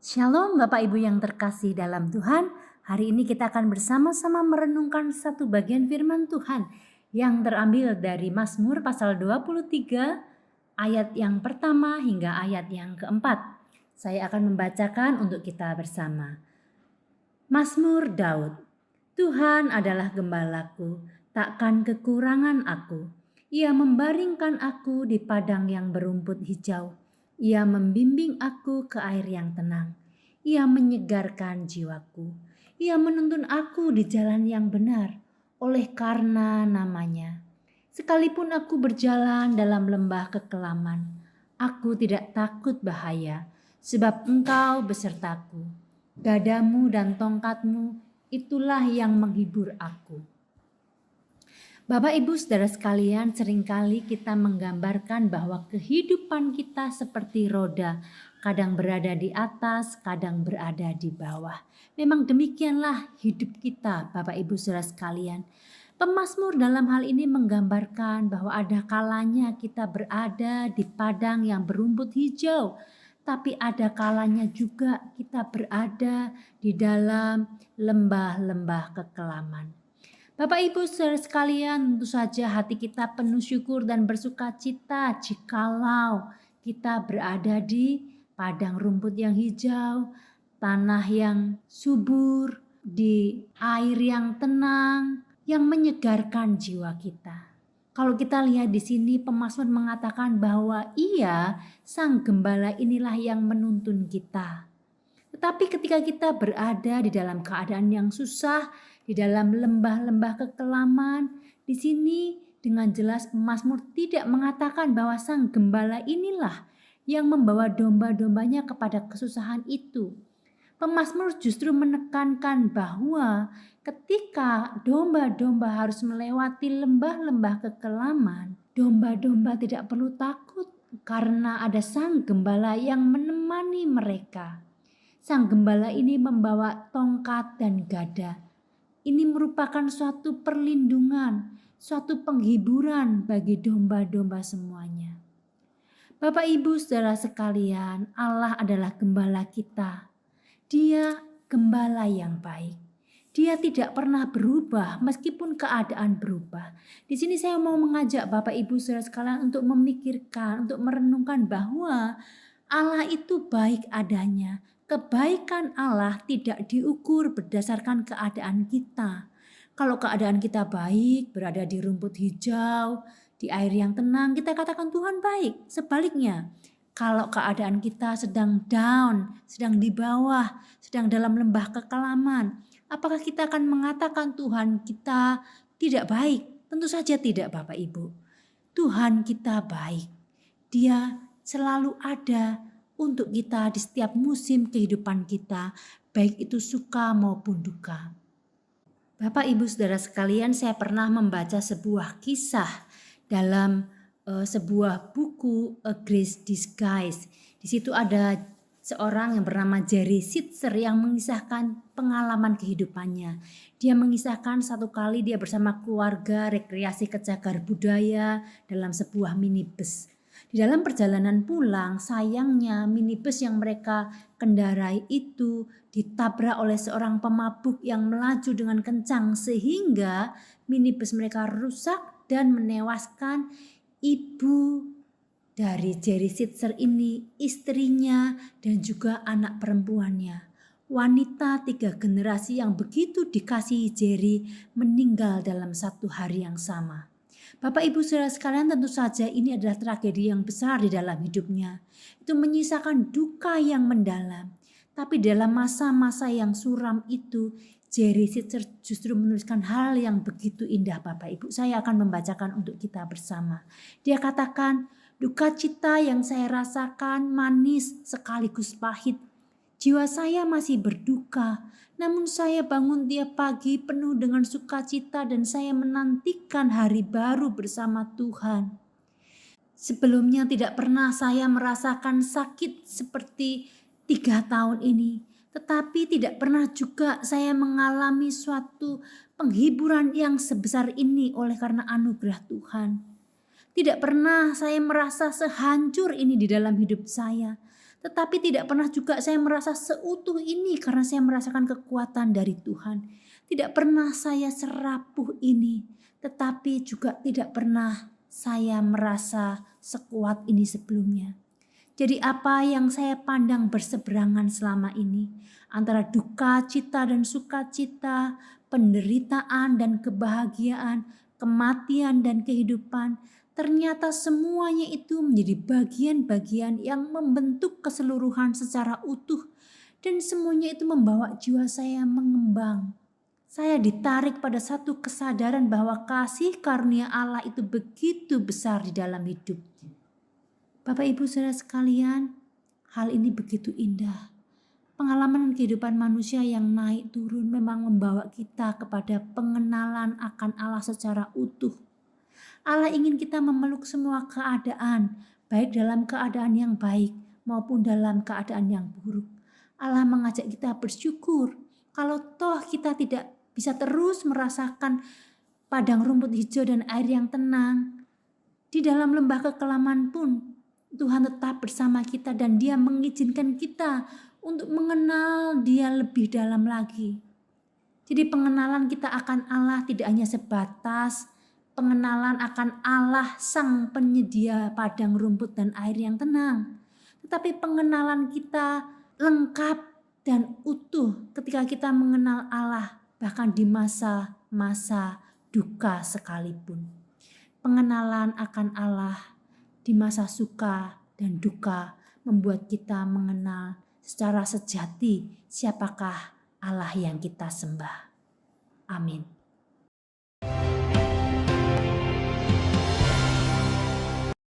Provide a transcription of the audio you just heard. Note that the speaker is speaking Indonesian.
Shalom Bapak Ibu yang terkasih dalam Tuhan. Hari ini kita akan bersama-sama merenungkan satu bagian firman Tuhan yang terambil dari Mazmur pasal 23 ayat yang pertama hingga ayat yang keempat. Saya akan membacakan untuk kita bersama. Mazmur Daud. Tuhan adalah gembalaku, takkan kekurangan aku. Ia membaringkan aku di padang yang berumput hijau. Ia membimbing aku ke air yang tenang. Ia menyegarkan jiwaku. Ia menuntun aku di jalan yang benar oleh karena namanya. Sekalipun aku berjalan dalam lembah kekelaman, aku tidak takut bahaya, sebab Engkau besertaku. Gadamu dan tongkatmu, itulah yang menghibur aku. Bapak Ibu Saudara sekalian, seringkali kita menggambarkan bahwa kehidupan kita seperti roda, kadang berada di atas, kadang berada di bawah. Memang demikianlah hidup kita, Bapak Ibu Saudara sekalian. Pemazmur dalam hal ini menggambarkan bahwa ada kalanya kita berada di padang yang berumput hijau, tapi ada kalanya juga kita berada di dalam lembah-lembah kekelaman. Bapak Ibu saudara sekalian, tentu saja hati kita penuh syukur dan bersuka cita jikalau kita berada di padang rumput yang hijau, tanah yang subur, di air yang tenang, yang menyegarkan jiwa kita. Kalau kita lihat di sini, pemazmur mengatakan bahwa Ia, Sang Gembala inilah yang menuntun kita. Tetapi ketika kita berada di dalam keadaan yang susah, di dalam lembah-lembah kekelaman, di sini dengan jelas pemazmur tidak mengatakan bahwa Sang Gembala inilah yang membawa domba-dombanya kepada kesusahan itu. Pemazmur justru menekankan bahwa ketika domba-domba harus melewati lembah-lembah kekelaman, domba-domba tidak perlu takut karena ada Sang Gembala yang menemani mereka. Sang Gembala ini membawa tongkat dan gada. Ini merupakan suatu perlindungan, suatu penghiburan bagi domba-domba semuanya. Bapak Ibu saudara sekalian, Allah adalah gembala kita. Dia gembala yang baik. Dia tidak pernah berubah meskipun keadaan berubah. Di sini saya mau mengajak Bapak Ibu saudara sekalian untuk memikirkan, untuk merenungkan bahwa Allah itu baik adanya. Kebaikan Allah tidak diukur berdasarkan keadaan kita. Kalau keadaan kita baik, berada di rumput hijau, di air yang tenang, kita katakan Tuhan baik. Sebaliknya, kalau keadaan kita sedang down, sedang di bawah, sedang dalam lembah kekelaman, apakah kita akan mengatakan Tuhan kita tidak baik? Tentu saja tidak, Bapak Ibu. Tuhan kita baik. Dia selalu ada untuk kita di setiap musim kehidupan kita, baik itu suka maupun duka. Bapak Ibu Saudara sekalian, saya pernah membaca sebuah kisah dalam sebuah buku A Great Disguise. Di situ ada seorang yang bernama Jerry Sitzer yang mengisahkan pengalaman kehidupannya. Dia mengisahkan satu kali dia bersama keluarga rekreasi ke cagar budaya dalam sebuah minibus. Di dalam perjalanan pulang, sayangnya minibus yang mereka kendarai itu ditabrak oleh seorang pemabuk yang melaju dengan kencang sehingga minibus mereka rusak dan menewaskan ibu dari Jerry Sitzer ini, istrinya dan juga anak perempuannya. Wanita 3 generasi yang begitu dikasihi Jerry meninggal dalam satu hari yang sama. Bapak Ibu saudara sekalian, tentu saja ini adalah tragedi yang besar di dalam hidupnya. Itu menyisakan duka yang mendalam. Tapi dalam masa-masa yang suram itu, Jerry Sitzer justru menuliskan hal yang begitu indah Bapak Ibu. Saya akan membacakan untuk kita bersama. Dia katakan, duka cita yang saya rasakan manis sekaligus pahit. Jiwa saya masih berduka, namun saya bangun tiap pagi penuh dengan sukacita dan saya menantikan hari baru bersama Tuhan. Sebelumnya tidak pernah saya merasakan sakit seperti 3 tahun ini, tetapi tidak pernah juga saya mengalami suatu penghiburan yang sebesar ini oleh karena anugerah Tuhan. Tidak pernah saya merasa sehancur ini di dalam hidup saya. Tetapi tidak pernah juga saya merasa seutuh ini karena saya merasakan kekuatan dari Tuhan. Tidak pernah saya serapuh ini, tetapi juga tidak pernah saya merasa sekuat ini sebelumnya. Jadi apa yang saya pandang berseberangan selama ini antara duka cita dan sukacita, penderitaan dan kebahagiaan, kematian dan kehidupan, ternyata semuanya itu menjadi bagian-bagian yang membentuk keseluruhan secara utuh dan semuanya itu membawa jiwa saya mengembang. Saya ditarik pada satu kesadaran bahwa kasih karunia Allah itu begitu besar di dalam hidup. Bapak Ibu Saudara sekalian, hal ini begitu indah. Pengalaman kehidupan manusia yang naik turun memang membawa kita kepada pengenalan akan Allah secara utuh. Allah ingin kita memeluk semua keadaan, baik dalam keadaan yang baik maupun dalam keadaan yang buruk. Allah mengajak kita bersyukur kalau toh kita tidak bisa terus merasakan padang rumput hijau dan air yang tenang. Di dalam lembah kekelaman pun Tuhan tetap bersama kita dan Dia mengizinkan kita untuk mengenal Dia lebih dalam lagi. Jadi pengenalan kita akan Allah tidak hanya sebatas pengenalan akan Allah sang penyedia padang rumput dan air yang tenang. Tetapi pengenalan kita lengkap dan utuh ketika kita mengenal Allah bahkan di masa-masa duka sekalipun. Pengenalan akan Allah di masa suka dan duka membuat kita mengenal secara sejati siapakah Allah yang kita sembah. Amin.